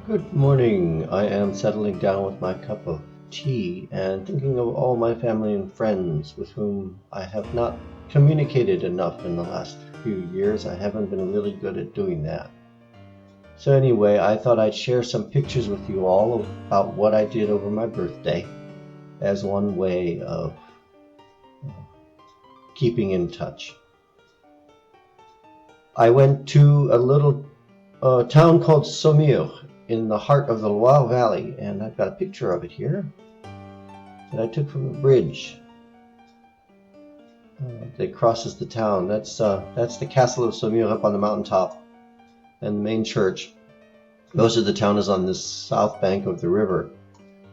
Good morning. I am settling down with my cup of tea and thinking of all my family and friends with whom I have not communicated enough in the last few years. I haven't been really good at doing that. So anyway, I thought I'd share some pictures with you all about what I did over my birthday as one way of keeping in touch. I went to a little town called Saumur in the heart of the Loire Valley, and I've got a picture of it here that I took from the bridge that crosses the town. That's the castle of Saumur up on the mountaintop, and the main church. Most of the town is on the south bank of the river,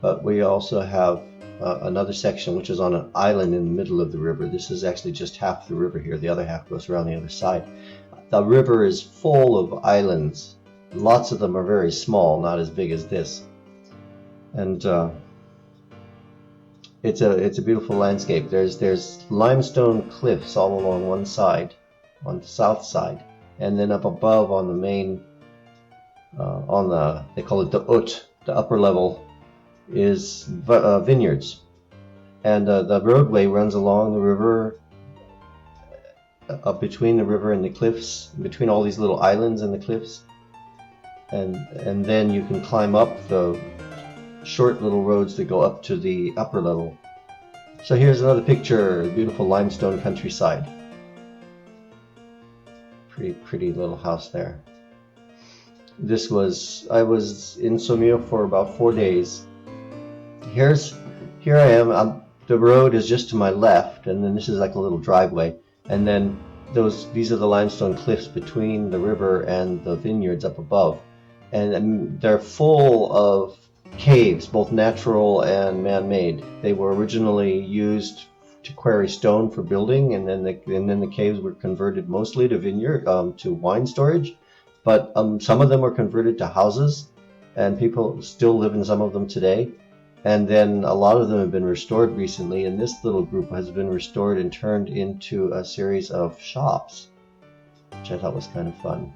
but we also have another section which is on an island in the middle of the river. This is actually just half the river here. The other half goes around the other side. The river is full of islands. Lots of them are very small, not as big as this. And it's a beautiful landscape. There's limestone cliffs all along one side, on the south side, and then up above on the main, they call it the Haute, the upper level, is vineyards. And the roadway runs along the river, up between the river and the cliffs, between all these little islands and the cliffs. And then you can climb up the short little roads that go up to the upper level. So here's another picture, beautiful limestone countryside. Pretty little house there. I was in Saumur for about 4 days. Here I am. The road is just to my left, and then this is like a little driveway, and then these are the limestone cliffs between the river and the vineyards up above, and they're full of caves, both natural and man-made. They were originally used to quarry stone for building, and then the caves were converted mostly to to wine storage. But some of them were converted to houses, and people still live in some of them today. And then a lot of them have been restored recently, and this little group has been restored and turned into a series of shops, which I thought was kind of fun.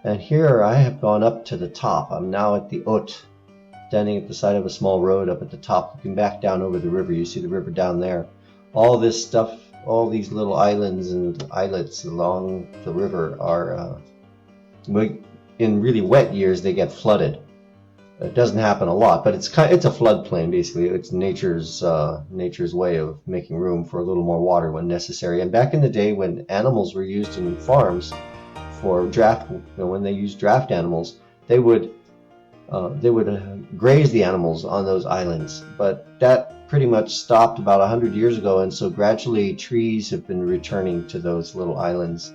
And here I have gone up to the top. I'm now at the Haute, standing at the side of a small road up at the top, looking back down over the river. You see the river down there. All this stuff, all these little islands and islets along the river are, in really wet years, they get flooded. It doesn't happen a lot, but it's a floodplain basically. It's nature's way of making room for a little more water when necessary. And back in the day when animals were used in farms for draft, when they used draft animals, they would graze the animals on those islands. But that pretty much stopped about 100 years ago, and so gradually trees have been returning to those little islands.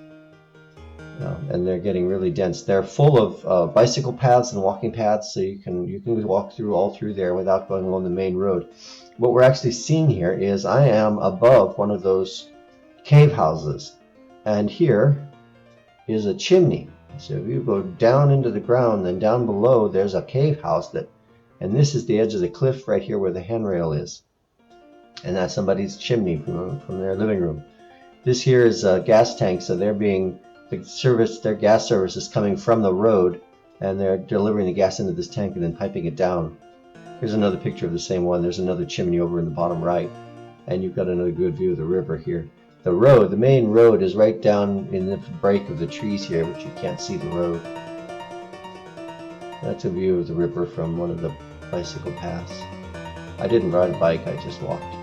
And they're getting really dense. They're full of bicycle paths and walking paths, so you can walk all through there without going along the main road. What we're actually seeing here is I am above one of those cave houses, and here is a chimney. So if you go down into the ground, then down below there's a cave house and this is the edge of the cliff right here where the handrail is, and that's somebody's chimney from their living room. This here is a gas tank, so their gas service is coming from the road, and they're delivering the gas into this tank and then piping it down. Here's another picture of the same one. There's another chimney over in the bottom right, and you've got another good view of the river here. The main road is right down in the break of the trees here, but you can't see the road. That's a view of the river from one of the bicycle paths. I didn't ride a bike, I just walked.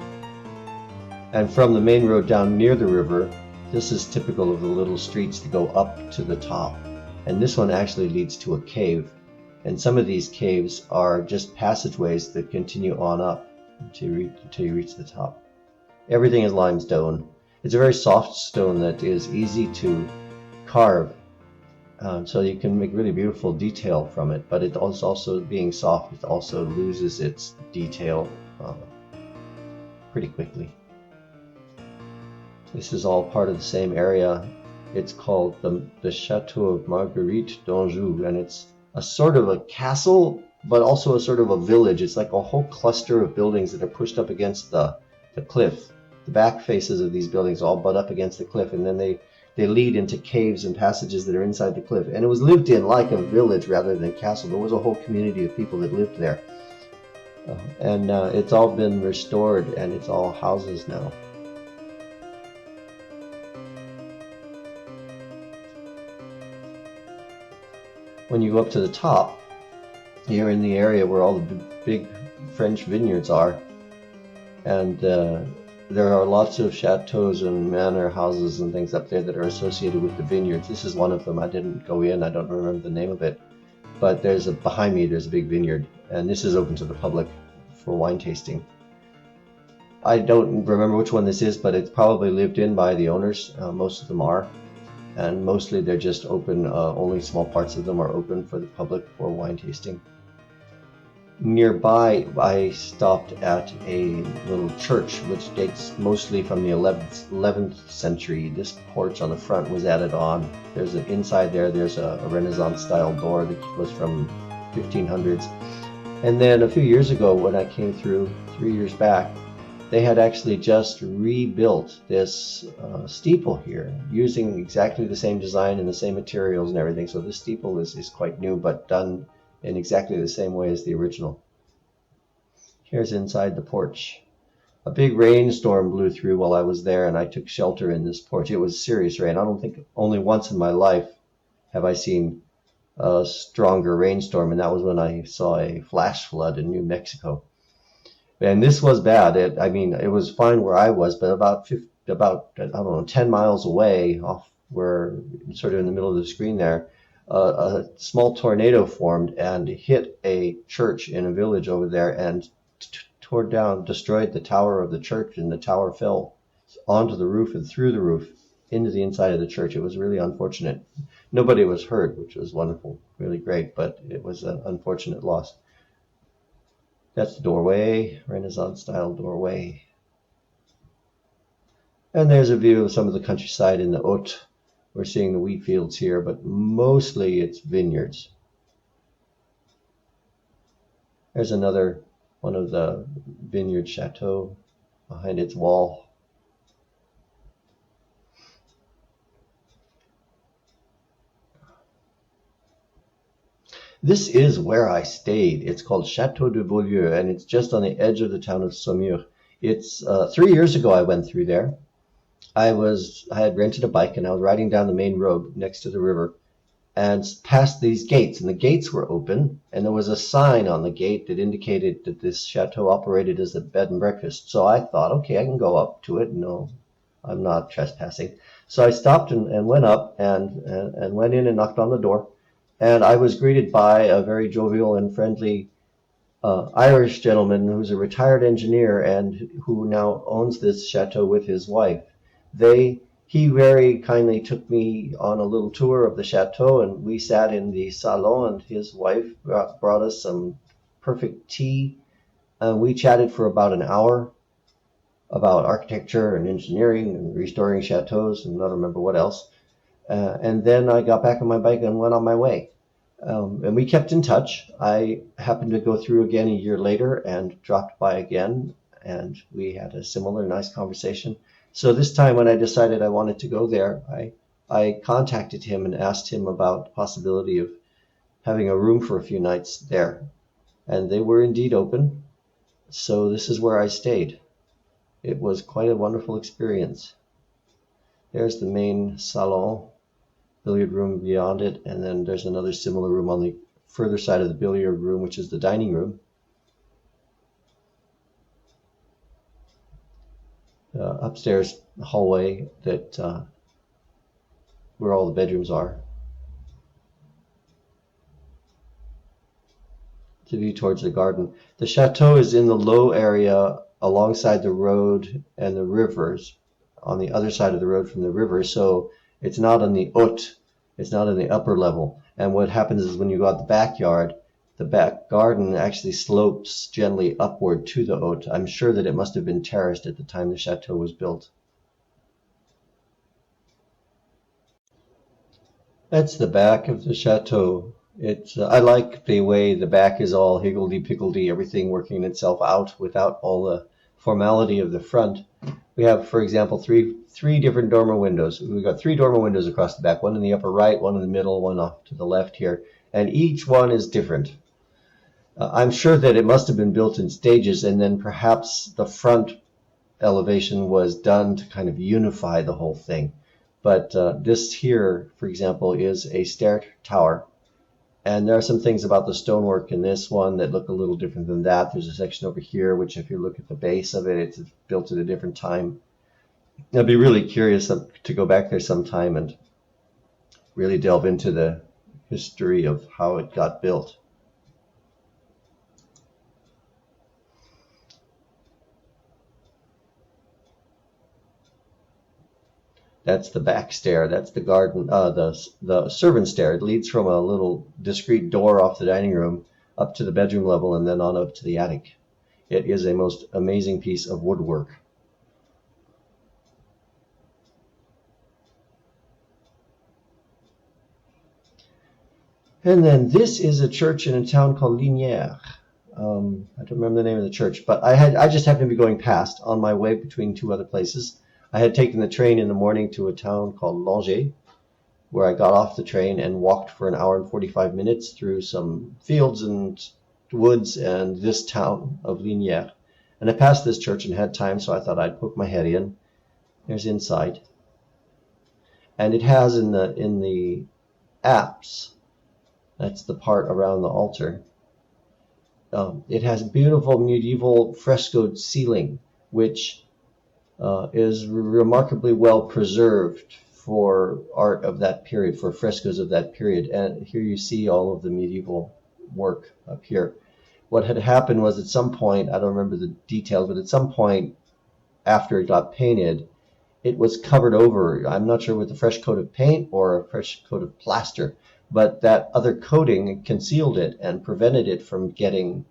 And from the main road down near the river, this is typical of the little streets that go up to the top. And this one actually leads to a cave. And some of these caves are just passageways that continue on up until you reach the top. Everything is limestone. It's a very soft stone that is easy to carve. So you can make really beautiful detail from it, but it also being soft, it also loses its detail pretty quickly. This is all part of the same area. It's called the Chateau of Marguerite d'Anjou, and it's a sort of a castle, but also a sort of a village. It's like a whole cluster of buildings that are pushed up against the cliff. The back faces of these buildings all butt up against the cliff, and then they they lead into caves and passages that are inside the cliff. And it was lived in like a village rather than a castle. There was a whole community of people that lived there. And it's all been restored, and it's all houses now. When you go up to the top, you're in the area where all the big French vineyards are, and there are lots of chateaus and manor houses and things up there that are associated with the vineyards. This is one of them. I didn't go in. I don't remember the name of it. But behind me, there's a big vineyard, and this is open to the public for wine tasting. I don't remember which one this is, but it's probably lived in by the owners. Most of them are. And mostly they're just open, only small parts of them are open for the public for wine tasting. Nearby, I stopped at a little church which dates mostly from the 11th century. This porch on the front was added on. Inside there's a Renaissance style door that was from 1500s. And then a few years ago when I came through, 3 years back, they had actually just rebuilt this steeple here using exactly the same design and the same materials and everything. So this steeple is quite new, but done in exactly the same way as the original. Here's inside the porch. A big rainstorm blew through while I was there, and I took shelter in this porch. It was serious rain. I don't think only once in my life have I seen a stronger rainstorm, and that was when I saw a flash flood in New Mexico. And this was bad. It was fine where I was, but about I don't know, 10 miles away, off where sort of in the middle of the screen there, a small tornado formed and hit a church in a village over there and tore down, destroyed the tower of the church, and the tower fell onto the roof and through the roof into the inside of the church. It was really unfortunate. Nobody was hurt, which was wonderful, really great, but it was an unfortunate loss. That's the doorway, Renaissance-style doorway. And there's a view of some of the countryside in the Haute. We're seeing the wheat fields here, but mostly it's vineyards. There's another one of the vineyard chateaux behind its wall. This is where I stayed. It's called Chateau de Beaulieu, and it's just on the edge of the town of Saumur. It's 3 years ago I went through there. I had rented a bike, and I was riding down the main road next to the river and past these gates, and the gates were open, and there was a sign on the gate that indicated that this chateau operated as a bed and breakfast. So I thought, okay, I can go up to it. No, I'm not trespassing. So I stopped and went up and went in and knocked on the door. And I was greeted by a very jovial and friendly Irish gentleman who's a retired engineer and who now owns this chateau with his wife. He very kindly took me on a little tour of the chateau, and we sat in the salon, and his wife brought us some perfect tea. And we chatted for about an hour about architecture and engineering and restoring chateaus, and I don't remember what else. And then I got back on my bike and went on my way. And we kept in touch. I happened to go through again a year later and dropped by again, and we had a similar nice conversation. So this time when I decided I wanted to go there, I contacted him and asked him about the possibility of having a room for a few nights there. And they were indeed open. So this is where I stayed. It was quite a wonderful experience. There's the main salon, billiard room beyond it, and then there's another similar room on the further side of the billiard room, which is the dining room. Upstairs hallway that where all the bedrooms are. The view towards the garden. The chateau is in the low area alongside the road and the rivers, on the other side of the road from the river, so it's not on the haute, it's not on the upper level. And what happens is when you go out the backyard, the back garden actually slopes gently upward to the haute. I'm sure that it must have been terraced at the time the chateau was built. That's the back of the chateau. I like the way the back is all higgledy-piggledy, everything working itself out without all the formality of the front. We have, for example, three different dormer windows. We've got three dormer windows across the back, one in the upper right, one in the middle, one off to the left here, and each one is different. I'm sure that it must have been built in stages, and then perhaps the front elevation was done to kind of unify the whole thing. But this here, for example, is a stair tower. And there are some things about the stonework in this one that look a little different than that. There's a section over here, which if you look at the base of it, it's built at a different time. I'd be really curious to go back there sometime and really delve into the history of how it got built. That's the back stair. That's the garden, the servant stair. It leads from a little discreet door off the dining room up to the bedroom level and then on up to the attic. It is a most amazing piece of woodwork. And then this is a church in a town called Lignières. I don't remember the name of the church, but I just happened to be going past on my way between two other places. I had taken the train in the morning to a town called Langeais, where I got off the train and walked for an hour and 45 minutes through some fields and woods and this town of Lignières. And I passed this church and had time, so I thought I'd poke my head in. There's inside. And it has in the apse, that's the part around the altar, it has beautiful medieval frescoed ceiling, which is remarkably well preserved for art of that period, for frescoes of that period. And here you see all of the medieval work up here. What had happened was at some point, I don't remember the details, but at some point after it got painted, it was covered over. I'm not sure with a fresh coat of paint or a fresh coat of plaster, but that other coating concealed it and prevented it from getting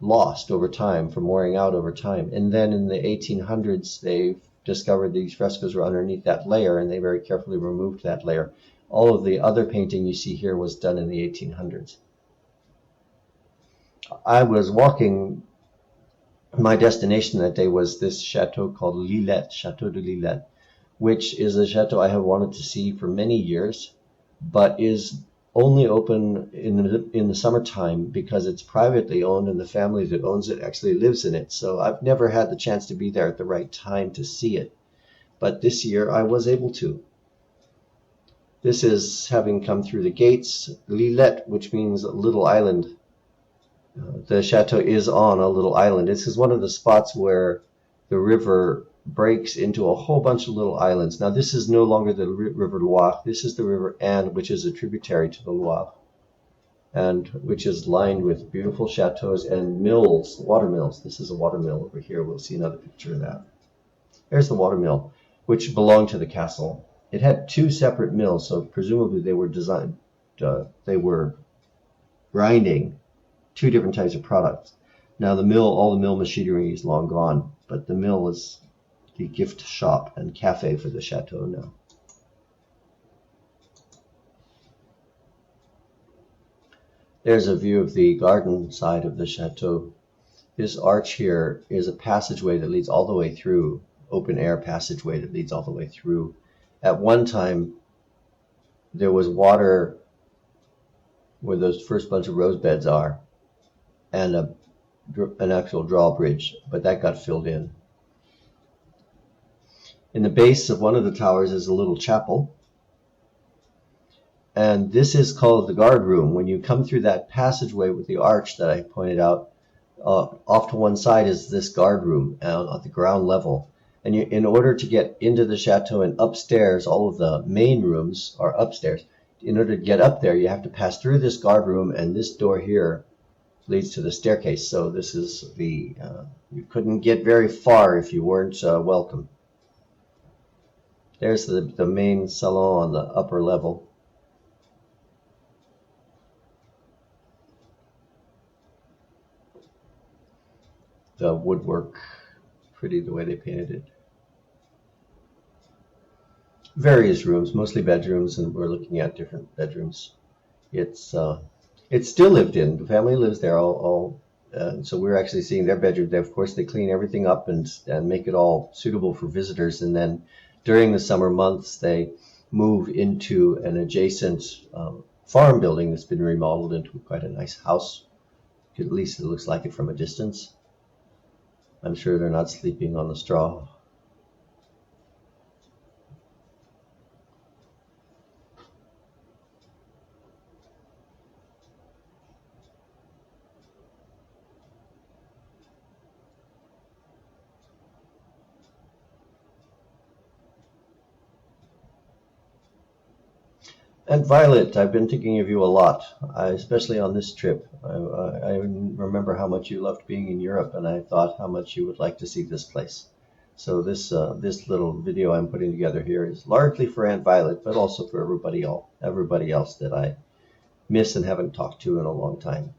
lost over time, from wearing out over time. And then in the 1800s, they discovered these frescoes were underneath that layer, and they very carefully removed that layer. All of the other painting you see here was done in the 1800s. I was walking, my destination that day was this chateau called Lillette, Chateau de Lillette, which is a chateau I have wanted to see for many years, but is only open in the summertime because it's privately owned and the family that owns it actually lives in it. So I've never had the chance to be there at the right time to see it. But this year I was able to. This is having come through the gates, Lillette, which means little island. The chateau is on a little island. This is one of the spots where the river breaks into a whole bunch of little islands. Now, this is no longer the River Loire. This is the River Aisne, which is a tributary to the Loire, and which is lined with beautiful chateaus and mills, water mills. This is a water mill over here. We'll see another picture of that. There's the water mill, which belonged to the castle. It had two separate mills, so presumably they were designed, they were grinding two different types of products. Now the mill, all the mill machinery is long gone, but the mill is the gift shop and cafe for the chateau now. There's a view of the garden side of the chateau. This arch here is a passageway that leads all the way through, open air passageway that leads all the way through. At one time, there was water where those first bunch of rose beds are, and an actual drawbridge, but that got filled in. In the base of one of the towers is a little chapel, and this is called the guard room. When you come through that passageway with the arch that I pointed out, off to one side is this guard room at the ground level. And in order to get into the chateau and upstairs, all of the main rooms are upstairs. In order to get up there, you have to pass through this guard room, and this door here leads to the staircase. So this is the, you couldn't get very far if you weren't welcome. There's the main salon on the upper level. The woodwork, pretty the way they painted it. Various rooms, mostly bedrooms, and we're looking at different bedrooms. It's still lived in. The family lives there. All So we're actually seeing their bedroom. Of course, they clean everything up and make it all suitable for visitors. And then during the summer months, they move into an adjacent farm building that's been remodeled into quite a nice house. At least it looks like it from a distance. I'm sure they're not sleeping on the straw. And Violet, I've been thinking of you a lot, especially on this trip. I remember how much you loved being in Europe, and I thought how much you would like to see this place. So this little video I'm putting together here is largely for Aunt Violet, but also for everybody else that I miss and haven't talked to in a long time.